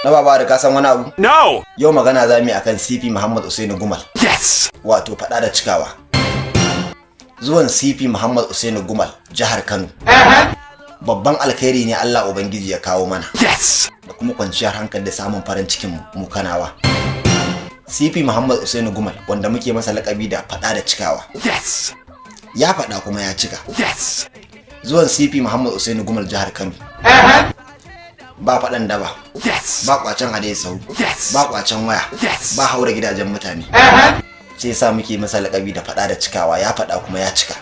Na baba da ka san wani abu? No! Yau magana za mu yi akan CP Muhammad Usaini Gumal. Yes! Wato faɗa da cikawa. Zuwan CP Muhammad Usaini Gumal jihar Kano. Babban alkhairi ne Allah Ubangiji ya kawo mana. Yes! Da kuma kwanciyar hankali da samun farin cikin mu kanawa. CP Muhammad Usaini Gumal wanda muke masa lakabi da faɗa da cikawa. Yes! Ya faɗa kuma ya cika. Yes! Zuwan CP Muhammad Usaini Gumal jihar Kano. Ba faɗan daba. Yes! Ba kwacen adai-sau. Yes! Ba kwacen waya. Yes! Ba haura gidajen mutane. Sai sa muke masa lakabi da faɗa da cikawa, ya faɗa kuma ya cika.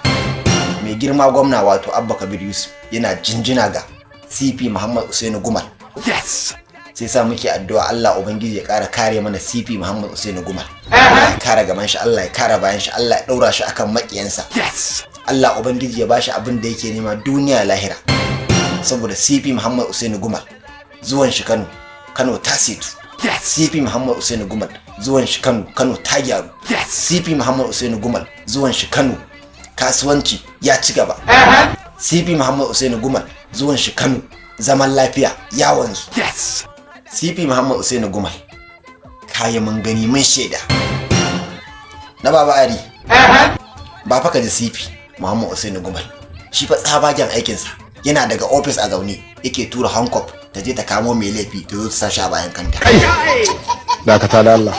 Mai girma gwamna wato Abba Kabir Yusuf yana jinjina ga CP Muhammad Usaini Gumal. Yes! Sai sa muke addu'a Allah Ubangiji ya ƙara kare mana CP Muhammad Usaini Gumal. Allah ya kare gaban shi, Allah ya kare bayan shi, Allah ya ɗaura shi akan maƙiyansa. Yes! Allah Ubangiji ya bashi abin da yake nema duniya lahira. Saboda CP Muhammad Usaini Gumal zuwan shi Kano, Kano ta setu. Yes! CP Muhammad Usaini Gumal zuwan shi Kano, Kano ta gyaru. Yes! CP Muhammad Usaini Gumal zuwan shi Kano, kasuwanci ya ci gaba. CP Muhammad Usaini Gumal zuwan shi Kano, zaman lafiya ya wanzu. Yes! CP Muhammad Usaini Gumal kaya mun gani mun shaida. Na baba Ari. Ba fa ka ji CP Muhammad Usaini Gumal. Shi fa tsabagen aikinsa yana daga ofis a zaune yake tura Hankof ta je ta kamo mai laifi ta zo ta sa shi a bayan kanta. Dakata da Allah.